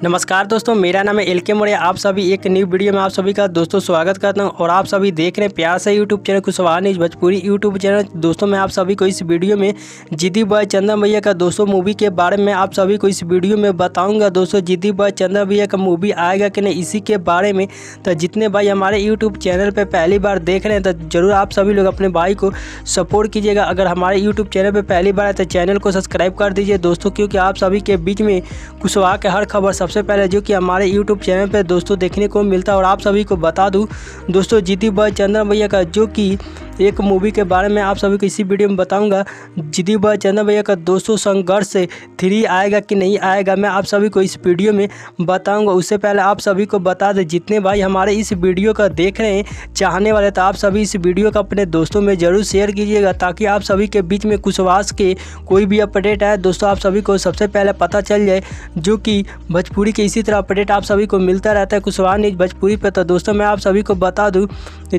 नमस्कार दोस्तों, मेरा नाम है एल.के. मौर्य। आप सभी एक न्यू वीडियो में आप सभी का दोस्तों स्वागत करता हूं और आप सभी देख रहे हैं प्यार से YouTube channel Kushwaha news Bhojpuri YouTube channel. दोस्तों मैं आप सभी को इस वीडियो में जिद्दी बॉय चंदन भैया का दोस्तों मूवी के बारे में आप सभी को इस वीडियो में बताऊंगा। दोस्तों जिद्दी बॉय चंदन भैया का मूवी आएगा कि नहीं, इसी के बारे में। तो जितने भाई हमारे यूट्यूब चैनल पर पहली बार देख रहे हैं तो ज़रूर आप सभी लोग अपने भाई को सपोर्ट कीजिएगा। अगर हमारे यूट्यूब चैनल पर पहली बार है तो चैनल को सब्सक्राइब कर दीजिए दोस्तों, क्योंकि आप सभी के बीच में कुशवाहा के हर खबर सबसे पहले जो कि हमारे YouTube चैनल पे दोस्तों देखने को मिलता है। और आप सभी को बता दूं दोस्तों, जिद्दी बॉय चंदन भैया का जो कि एक मूवी के बारे में आप सभी को इसी वीडियो में बताऊंगा। जिद्दी बॉय चंदन भैया का दोस्तों संघर्ष 3 आएगा कि नहीं आएगा, मैं आप सभी को इस वीडियो में बताऊंगा। उससे पहले आप सभी को बता दें, जितने भाई हमारे इस वीडियो का देख रहे हैं चाहने वाले, तो आप सभी इस वीडियो का अपने दोस्तों में ज़रूर शेयर कीजिएगा, ताकि आप सभी के बीच में कुशवाहा के कोई भी अपडेट आए दोस्तों आप सभी को सबसे पहले पता चल जाए। जो कि भोजपुरी के इसी तरह अपडेट आप सभी को मिलता रहता है कुशवाहा न्यूज़ भोजपुरी पे। तो दोस्तों मैं आप सभी को बता दूं कि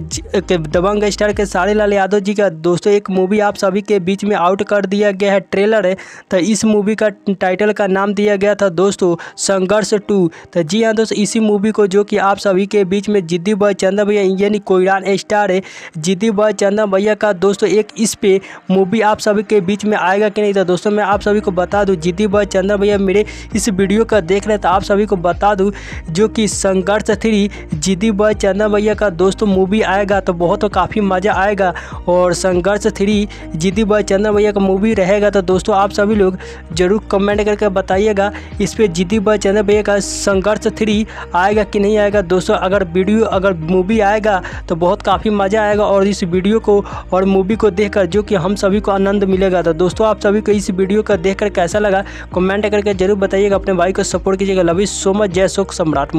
दबंग स्टार के साड़ी लाल यादव जी का दोस्तों एक मूवी आप सभी के बीच में आउट कर दिया गया है, ट्रेलर है। तो इस मूवी का टाइटल का नाम दिया गया था दोस्तों संघर्ष 2। तो जी हाँ दोस्तों, इसी मूवी को जो कि आप सभी के बीच में जिद्दी बॉय चंदन भैया यानी कोयरान स्टार है जिद्दी बॉय चंदन भैया का दोस्तों एक इस पे मूवी आप सभी के बीच में आएगा कि नहीं। तो दोस्तों मैं आप सभी को बता दूं, जिद्दी बॉय चंदन भैया मेरे इस वीडियो का देख रहे हैं तो आप सभी को बता दूं जो कि संघर्ष 3 जिद्दी बॉय चंदन भैया का दोस्तों मूवी आएगा तो बहुत काफ़ी मज़ा आएगा। और संघर्ष 3 जिद्दी बॉय चंदन भैया का मूवी रहेगा। तो दोस्तों आप सभी लोग जरूर कमेंट करके बताइएगा इस पे जिद्दी बॉय चंदन भैया का संघर्ष 3 आएगा कि नहीं आएगा। दोस्तों अगर मूवी आएगा तो बहुत काफ़ी मज़ा आएगा और इस वीडियो को और मूवी को देखकर जो कि हम सभी को आनंद मिलेगा। तो दोस्तों आप सभी को इस वीडियो का देखकर कैसा लगा कमेंट करके जरूर बताइएगा। अपने भाई को सपोर्ट कीजिएगा। Love you so much. जय शोक सम्राट।